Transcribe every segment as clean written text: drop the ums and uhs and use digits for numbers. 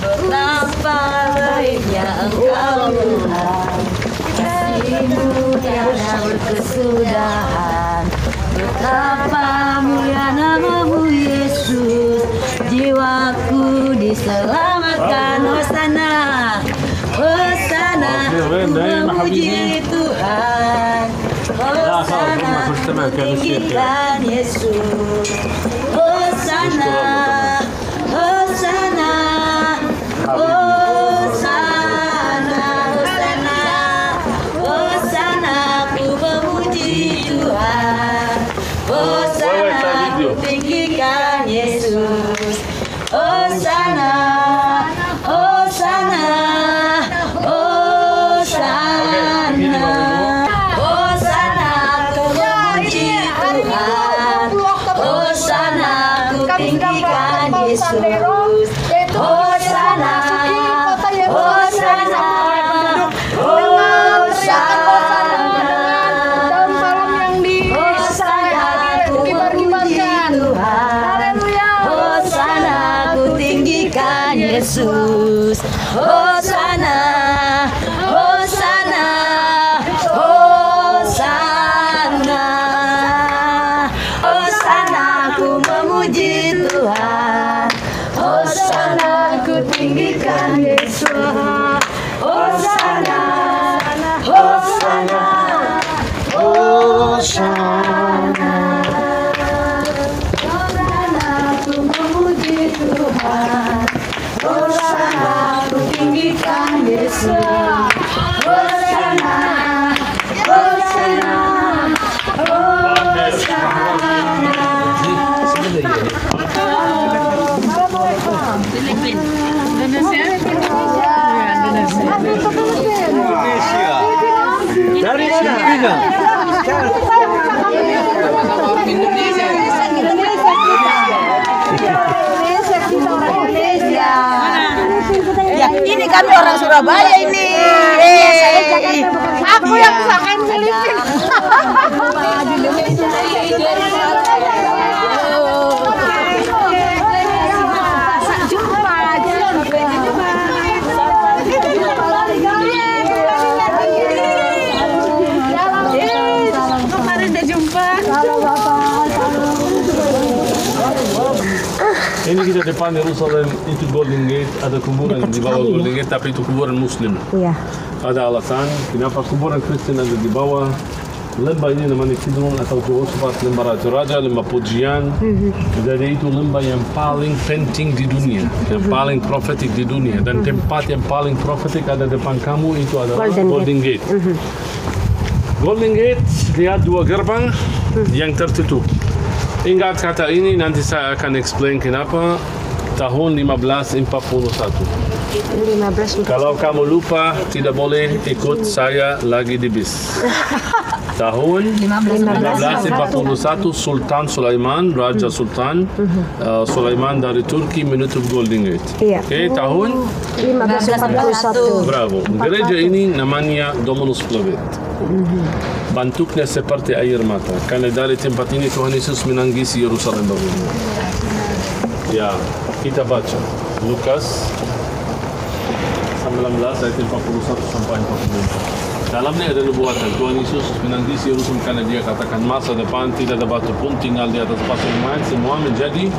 Betapa baiknya Engkau Tuhan, kasih-Mu tiada berkesudahan. Betapa mulia nama-Mu Yesus, jiwaku diselamatkan. Hosana, Hosana, memuji Tuhan. Hosana, tinggikan Yesus. Hosana, Hosana, Hosana, Hosana, Hosana, ku memuji Tuhan. Hosana, ku tinggikan Yesus. Hosana, Hosana, Hosana, Hosana, ku memuji Tuhan. Hosana, ku tinggikan Yesus. Hosana, Hosana, Yesus. Hosana, Hosana, Hosana, Hosana, ku memuji Tuhan. Hosana, ku tinggikan Yesus. Hosana, Hosana, Hosana, Hosana, ku memuji Tuhan. Hosana, ku tinggikan Yesus. Hosana, Hosana, Dari mana? Ya, ini kami orang Surabaya ini. Aku yang sangat Filipina. Kemarin udah jumpa. Ini kita depan Yerusalem, itu Golden Gate, ada kuburan di bawah Golden Gate, tapi itu kuburan Muslim. Iya. Ada alasan kenapa kuburan Kristen ada di bawah. Lembah ini namanya Kidron atau Jehoshaphat, lembah raja-raja, lembah pujian. Jadi itu lembah yang paling penting di dunia, yang paling profetik di dunia. Dan tempat yang paling profetik ada depan kamu itu adalah Golden Gate. Golden Gate, lihat dua gerbang yang tertutup. Ingat kata ini, nanti saya akan explain kenapa. Tahun 1541. Kalau kamu lupa, tidak boleh ikut saya lagi di bis. Tahun 1541, Sultan Sulaiman, Raja Sultan Sulaiman dari Turki menutup Golden Gate. Iya. Oke, tahun 1541. Bravo. Gereja ini namanya Dominus Flevit. Bentuknya seperti air mata. Karena dari tempat ini Tuhan Yesus menangisi Yerusalem baru. Ya, kita baca Lukas 19 ayat 41 sampai 45. Dalamnya ada nubuatan Tuhan Yesus menangisi Yerusalem karena dia katakan masa depan tidak ada batu pun tinggal di atas pasir main, semua menjadi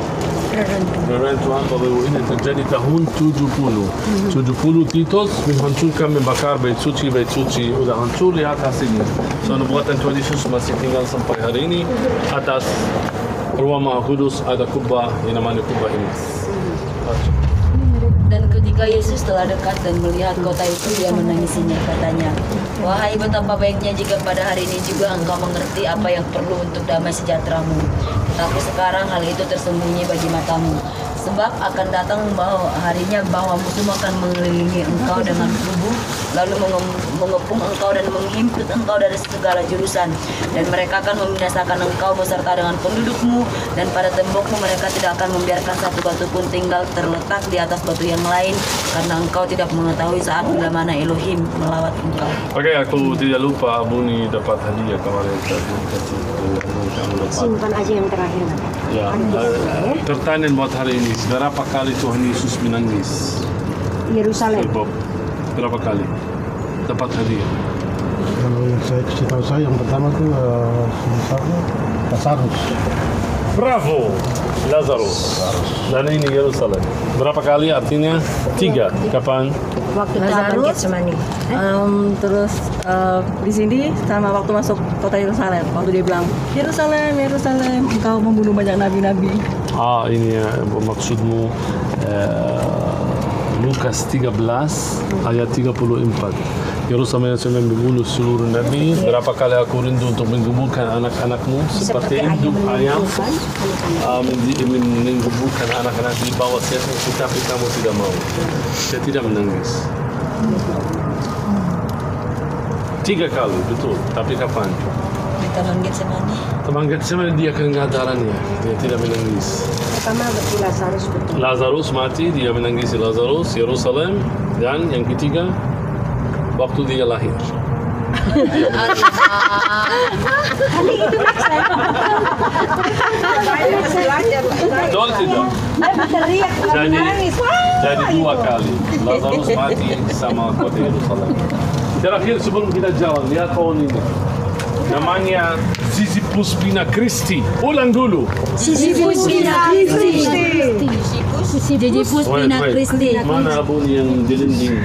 reruntuhan. Bahwa ini terjadi tahun 70. 70 Titus menghancurkan, membakar bait suci, udah hancur, lihat hasilnya. So nubuatan Tuhan Yesus masih tinggal sampai hari ini. Atas Ruang Maha Kudus ada kubah yang namanya kubah ini. Dan ketika Yesus telah dekat dan melihat kota itu, dia menangisinya, katanya, "Wahai betapa baiknya jika pada hari ini juga engkau mengerti apa yang perlu untuk damai sejahteramu. Tapi sekarang hal itu tersembunyi bagi matamu. Sebab akan datang harinya bahwa musuh akan mengelilingi engkau dengan kubu, lalu mengepung engkau dan menghimpit engkau dari segala jurusan. Dan mereka akan membinasakan engkau beserta dengan pendudukmu, dan pada tembokmu mereka tidak akan membiarkan satu batu pun tinggal terletak di atas batu yang lain, karena engkau tidak mengetahui saat bila mana Elohim melawat engkau." Oke, aku tidak lupa Buni dapat hadiah kemarin tadi. Kamu dapat. Simpan aja yang terakhir. Ya, pertanyaan buat hari ini, berapa kali Tuhan Yesus menangis? Yerusalem. Bob, berapa kali dapat hadiah? Kalau yang saya kasih tahu saya yang pertama tuh misalnya Lazarus. Bravo, Lazarus. Dan ini Yerusalem. Berapa kali artinya? 3. Kapan? Waktu tahapan Getsemani. Terus di sini sama waktu masuk kota Yerusalem, waktu dia bilang Yerusalem, Yerusalem, engkau membunuh banyak nabi-nabi. Ini ya maksudmu Lukas 13 ayat 34. Yerusalem yang membunuh seluruh nabi. Berapa kali aku rindu untuk menggugurkan anak-anakmu seperti induk ayam menggugurkan anak-anak di bawah setan, tetapi kamu tidak mau. Saya tidak menangis. 3 kali, betul. Tapi kapan? Di Taman Getsemani. Taman Getsemani dia kegagalannya. Dia tidak menangis. Pertama berarti Lazarus betul. Lazarus mati, dia menangisi Lazarus, Yerusalem, dan yang ketiga waktu dia lahir. Betul tidak? Jadi 2 kali Lazarus mati sama kota Yerusalem. Terakhir sebelum kita jalan, lihat pohon ini. Namanya Sisyphus Bina Christi. Ulang dulu. Sisyphus Bina Christi. Sisyphus Bina Christi. Mana abun yang dilinding?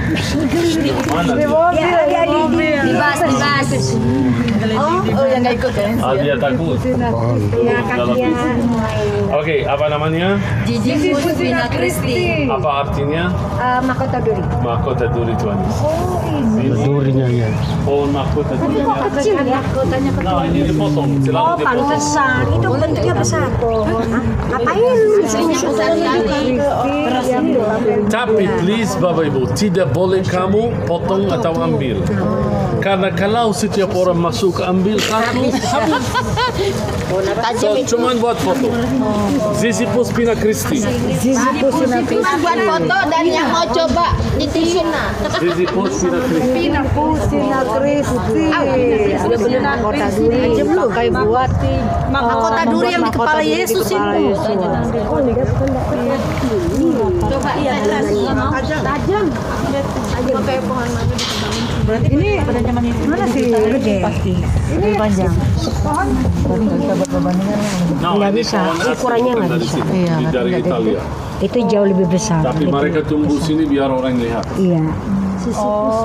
Mana dia? Dibahas. Oh, yang nggak ikut kan? Dia takut. Ya kakinya. Oke, apa namanya? Sisyphus Bina Christi. Apa artinya? Mahkota duri. Mahkota duri Tuhan. Durinya ya. Pohon mahkota duri. Kecil ya. Mahkotanya kecil. Nah, ini dipotong. Selalu Oh, dipotong. pantesan. Itu bentuknya besar. Ngapain? Tapi please Bapak Ibu, tidak boleh kamu potong atau ambil. Karena kalau setiap orang masuk ambil satu, habis. So, cuman buat foto. Sisyphus Bina Christi. Cuma buat foto dan yang mau coba ditisun. Sisyphus Bina Christi. Sudah beli mahkota duri aja belum? Kayak buat Mahkota duri yang di kepala Yesus itu. Oh, lihat Coba iya tajam. Kayak pohon madu dibangun. Berarti ini pada zaman itu mana sih gede? Pasti. Ini panjang. Nah, Nggak ini bisa. pohon Ukurannya asli nggak dari bisa. sini, Iya, dari Italia. itu jauh lebih besar. Tapi mereka tumbuh sini biar orang lihat. Iya.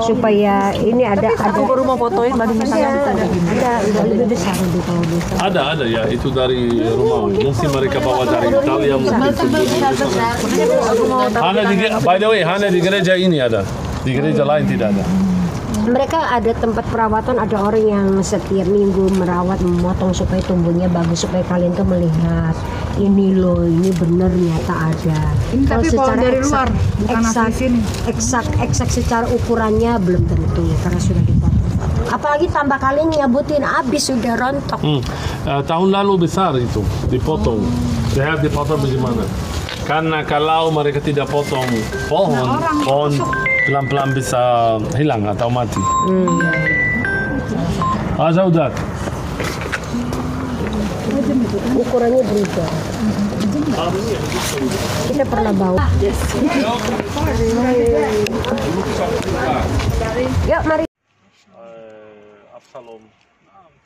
Supaya ini ada Aku baru mau fotoin baru misalnya ada lebih besar lebih kalau bisa. Ada ya, itu dari rumah. Mungkin mereka bawa dari Italia, mungkin tumbuh di sana. By the way, hanya di gereja ini ada. Di gereja lain tidak ada. Mereka ada tempat perawatan, ada orang yang setiap minggu merawat, memotong supaya tumbuhnya bagus, supaya kalian tuh melihat ini loh, ini benar nyata ada. Ini tapi pohon dari luar, bukan asli sini. Eksak secara ukurannya belum tentu karena sudah dipotong. Apalagi tambah kalian nyabutin habis sudah rontok. Tahun lalu besar itu dipotong. Lihat dipotong bagaimana? Karena kalau mereka tidak potong pohon pelan-pelan bisa hilang atau mati. Udah. Ukurannya berubah. Kita pernah bawa. Yuk mari. Absalom.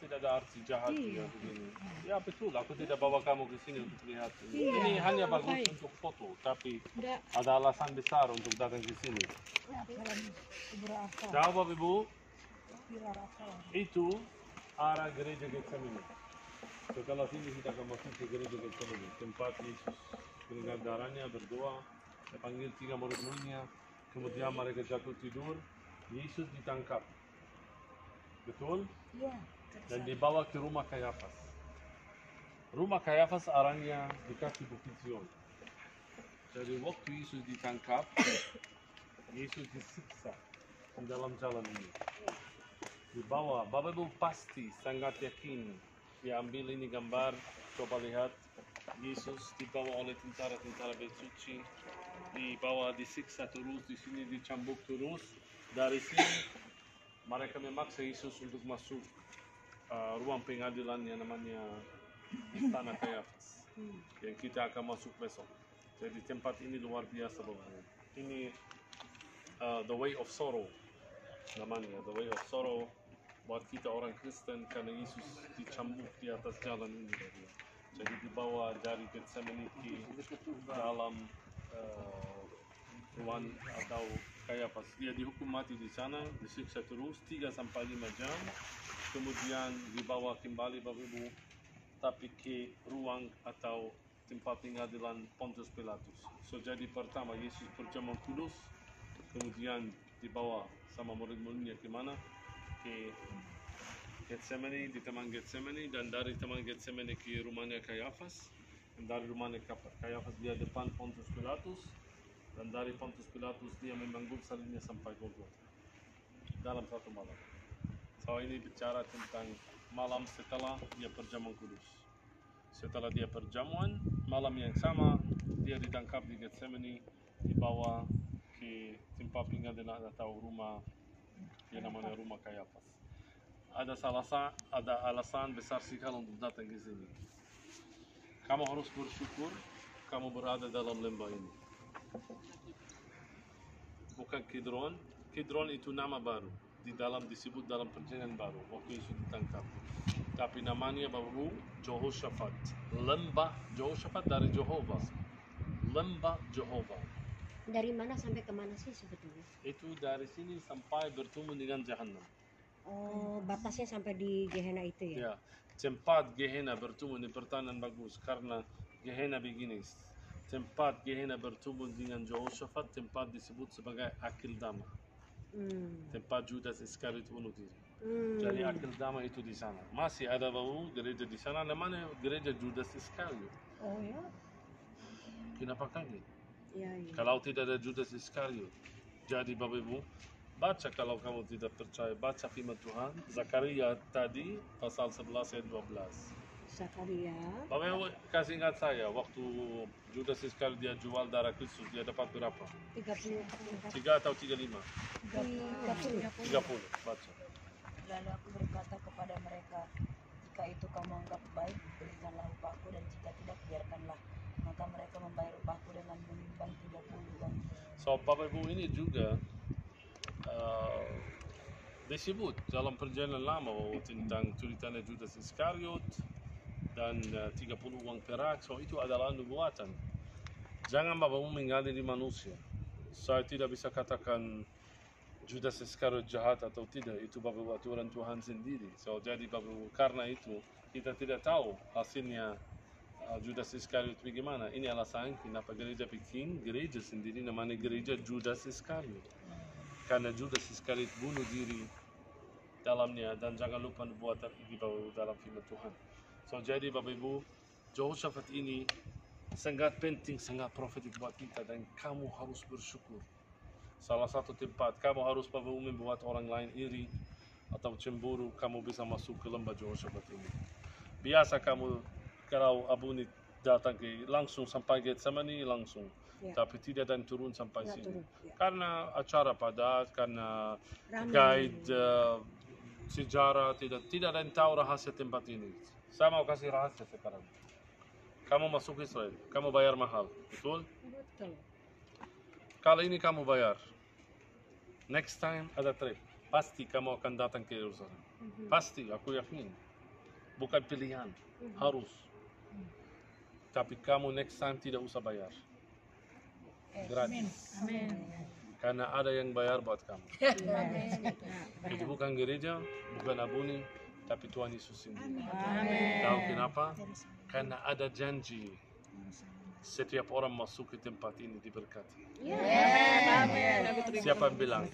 Tidak ada arti jahat ya begini. Ya betul, aku tidak bawa kamu ke sini untuk lihat. Ini hanya bagus untuk foto, tapi ada alasan besar untuk datang ke sini. Jawab Ibu. Itu arah gereja Getsemani. Setelah sini kita akan masuk ke gereja Getsemani, tempat Yesus keringat darahnya berdoa, dia panggil 3 murid-muridnya, kemudian mereka jatuh tidur, Yesus ditangkap. Betul? Iya. Dan dibawa ke rumah Kayafas. Rumah Kayafas arahnya di kaki Bukit Zion. Jadi waktu Yesus ditangkap, Yesus disiksa di dalam jalan ini. Dibawa, Bapak Ibu pasti sangat yakin. Diambil ini gambar, coba lihat. Yesus dibawa oleh tentara-tentara bersuci, dibawa disiksa terus, di sini dicambuk terus. Dari sini mereka memaksa Yesus untuk masuk ruang pengadilan yang namanya Istana Kayafas, yang kita akan masuk besok. Jadi tempat ini luar biasa Bapak. Ini The Way of Sorrow namanya, The Way of Sorrow buat kita orang Kristen, karena Yesus dicambuk di atas jalan ini tadi. Jadi dibawa dari Getsemani ke dalam ruang atau Kayafas. Dia dihukum mati di sana, disiksa terus 3 sampai 5 jam. Kemudian dibawa kembali Bapak Ibu, tapi ke ruang atau tempat pengadilan Pontius Pilatus. So jadi pertama Yesus perjamuan kudus, kemudian dibawa sama murid-muridnya ke mana? Ke Getsemani, di Taman Getsemani, dan dari Taman Getsemani ke rumahnya Kayafas, dan dari rumahnya Kayafas dia depan Pontius Pilatus, dan dari Pontius Pilatus dia memanggul salibnya sampai Golgota dalam satu malam. So ini bicara tentang malam setelah dia perjamuan kudus. Setelah dia perjamuan, malam yang sama dia ditangkap di Getsemani, dibawa ke tempat pengadilan atau rumah yang namanya rumah Kayafas. Ada alasan besar sekali untuk datang ke sini. Kamu harus bersyukur kamu berada dalam lembah ini. Bukan Kidron. Kidron itu nama baru. Di dalam disebut dalam perjanjian baru waktu Yesus ditangkap. Tapi namanya baru Jehoshaphat. Lembah Jehoshaphat dari Jehovah. Lembah Jehovah. Dari mana sampai ke mana sih sebetulnya? Itu dari sini sampai bertemu dengan Jahannam. Oh, batasnya sampai di Gehenna itu ya? Ya, tempat Gehenna bertemu, ini pertanyaan bagus karena Gehenna begini. Tempat Gehenna bertemu dengan Jehoshaphat, tempat disebut sebagai Akeldama. Tempat Judas Iskariot bunuh diri. Jadi Akeldama itu di sana. Masih ada baru gereja di sana, namanya gereja Judas Iskariot. Oh ya? Kenapa kaget? Ya. Kalau tidak ada Judas Iskariot, jadi Bapak Ibu, baca kalau kamu tidak percaya, baca firman Tuhan, Zakaria tadi, pasal 11 ayat 12. Zakaria. Bapak Ibu, kasih ingat saya, waktu Judas Iskariot dia jual darah Kristus, dia dapat berapa? 30. 3 atau 35? 30, baca. Lalu aku berkata kepada mereka, jika itu kamu anggap baik, berikanlah upahku, dan jika tidak, biarkanlah. Maka mereka membayar upahku dengan menyumbang 30 uang. So, Bapak Ibu, ini juga disebut dalam perjanjian lama tentang ceritanya Judas Iskariot dan 30 uang perak. So, itu adalah nubuatan. Jangan Bapak Ibu mengadili manusia. Saya tidak bisa katakan Judas Iskariot jahat atau tidak, itu Bapak Ibu aturan Tuhan sendiri. So, jadi Bapak Ibu, karena itu kita tidak tahu hasilnya Judas Iskariot bagaimana. Ini alasan kenapa gereja bikin gereja sendiri namanya gereja Judas Iskariot. Karena Judas Iskariot bunuh diri dalamnya, dan jangan lupa nubuatan di bawah dalam firman Tuhan. So jadi Bapak Ibu, Jehoshaphat ini sangat penting, sangat profetik buat kita, dan kamu harus bersyukur. Salah satu tempat kamu harus Bapak Ibu membuat orang lain iri atau cemburu, kamu bisa masuk ke lembah Jehoshaphat ini. Biasa kamu kalau Abuni datang ke langsung sampai Getsemani langsung, tapi tidak dan turun sampai sini. Karena acara padat, karena guide sejarah, tidak ada yang tahu rahasia tempat ini. Saya mau kasih rahasia sekarang. Kamu masuk Israel, kamu bayar mahal, betul? Betul. Kali ini kamu bayar. Next time ada trip, pasti kamu akan datang ke Yerusalem. Pasti, aku yakin. Bukan pilihan, harus. Tapi kamu next time tidak usah bayar. Gratis. Karena ada yang bayar buat kamu. Itu bukan gereja, bukan Abuni, tapi Tuhan Yesus sendiri. Tahu kenapa? Karena ada janji. Setiap orang masuk ke tempat ini diberkati. Siapa yang bilang?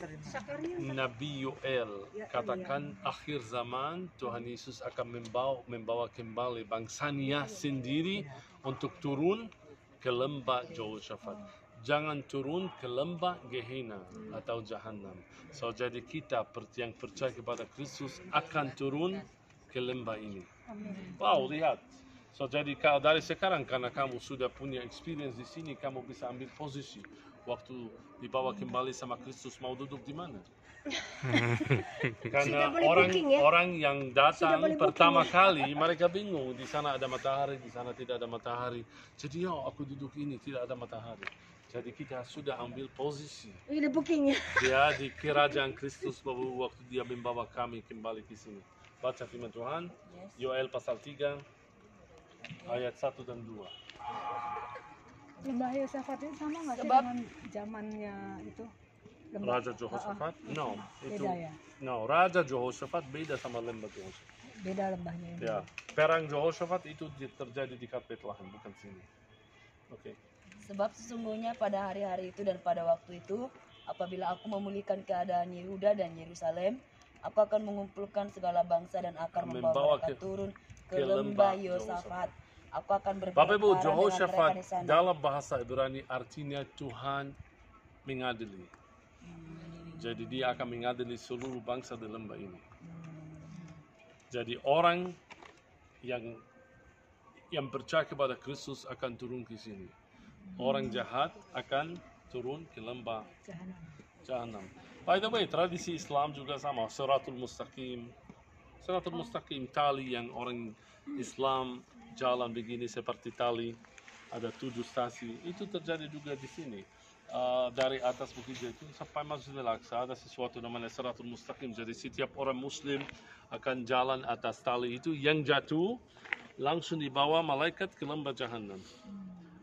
Nabi Yoel katakan akhir zaman Tuhan Yesus akan membawa kembali bangsanya sendiri untuk turun ke lembah Jehoshaphat. Jangan turun ke lembah Gehenna atau Jahannam. So jadi kita yang percaya kepada Kristus akan turun ke lembah ini. Wow, lihat. So jadi dari sekarang karena kamu sudah punya experience di sini, kamu bisa ambil posisi. Waktu dibawa kembali sama Kristus mau duduk di mana? Karena orang yang datang pertama kali mereka bingung, di sana ada matahari, di sana tidak ada matahari. Jadi aku duduk ini tidak ada matahari. Jadi kita sudah ambil posisi. Ini booking ya. Dia di kerajaan Kristus waktu dia membawa kami kembali ke sini. Baca firman Tuhan, Yoel pasal 3, ayat 1 dan 2. Lembah Yosafat itu sama nggak sih Sebab- dengan zamannya itu? Raja Jehoshaphat? No, itu Beda ya? no. Raja Jehoshaphat beda sama lembah Jehoshaphat. Beda lembahnya ini. Ya, perang Jehoshaphat itu terjadi di dekat Bethlehem, bukan sini. Oke. Sebab sesungguhnya pada hari-hari itu dan pada waktu itu, apabila aku memulihkan keadaan Yehuda dan Yerusalem, aku akan mengumpulkan segala bangsa dan akan membawa mereka turun ke lembah Yosafat. Aku akan Bapak Ibu, berperang dengan mereka Jehoshaphat di sana. dalam bahasa Ibrani artinya Tuhan mengadili. Jadi dia akan mengadili seluruh bangsa di lembah ini. Jadi orang yang percaya kepada Kristus akan turun ke sini. Orang jahat akan turun ke lembah Jahanam. By the way, tradisi Islam juga sama. Siratul Mustaqim. Siratul Mustaqim, tali yang orang Islam jalan begini seperti tali. Ada 7 stasi. Itu terjadi juga di sini. Dari atas Bukit Zaitun sampai Masjidil Aqsa ada sesuatu namanya Siratul Mustaqim. Jadi setiap orang Muslim akan jalan atas tali itu, yang jatuh langsung dibawa malaikat ke lembah Jahanam.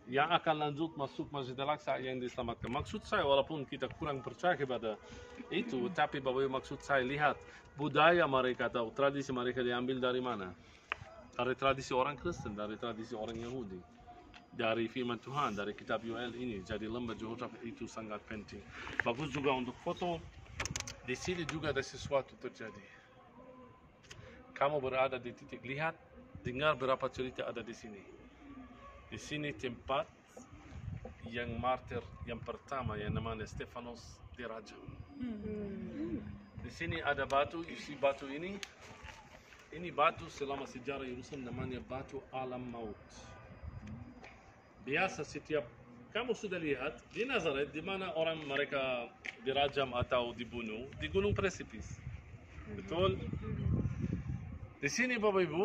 Yang akan lanjut masuk Masjidil Aqsa yang diselamatkan. Maksud saya, walaupun kita kurang percaya kepada itu, tapi Bapak maksud saya lihat budaya mereka atau tradisi mereka diambil dari mana? Dari tradisi orang Kristen, dari tradisi orang Yahudi, dari firman Tuhan, dari kitab Yoel ini. Jadi lembah Jehoshaphat itu sangat penting. Bagus juga untuk foto. Di sini juga ada sesuatu terjadi. Kamu berada di titik, lihat, dengar berapa cerita ada di sini. Di sini tempat yang martir yang pertama yang namanya Stefanus dirajam. Di sini ada batu, isi batu ini batu selama sejarah Yerusalem namanya batu alam maut. Biasa setiap kamu sudah lihat di Nazaret di mana orang mereka dirajam atau dibunuh di gunung presipis. Betul? Di sini Bapak Ibu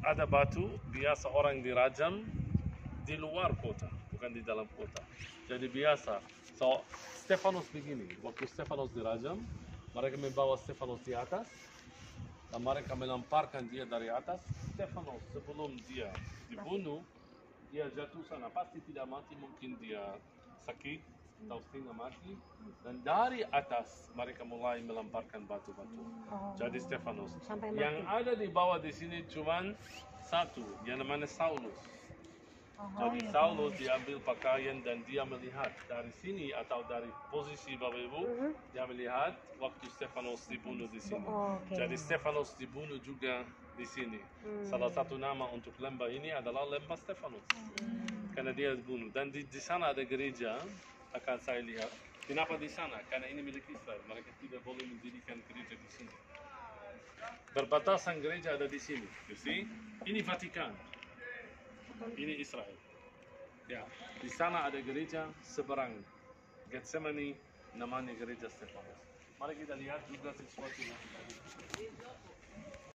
ada batu, biasa orang dirajam di luar kota, bukan di dalam kota. Jadi biasa, so Stefanus begini, waktu Stefanus dirajam, mereka membawa Stefanus di atas, dan mereka melemparkan dia dari atas. Stefanus sebelum dia dibunuh, dia jatuh sana, pasti tidak mati, mungkin dia sakit atau setengah mati, dan dari atas mereka mulai melemparkan batu-batu. Jadi Stefanus. Sampai Yang ada di bawah di sini cuman satu, yang namanya Saulus. Jadi Saulus diambil pakaian dan dia melihat dari sini atau dari posisi Bapak Ibu, dia melihat waktu Stefanus dibunuh di sini. Jadi Stefanus dibunuh juga di sini. Salah satu nama untuk lembah ini adalah lembah Stefanus. Karena dia dibunuh. Dan di sana ada gereja, akan saya lihat. Kenapa di sana? Karena ini milik Israel. Mereka tidak boleh mendirikan gereja di sini. Berbatasan gereja ada di sini. You see? Ini Vatikan. Ini Israel. Ya, di sana ada gereja seberang Getsemani, namanya gereja Stefanus. Mari kita lihat juga sesuatu yang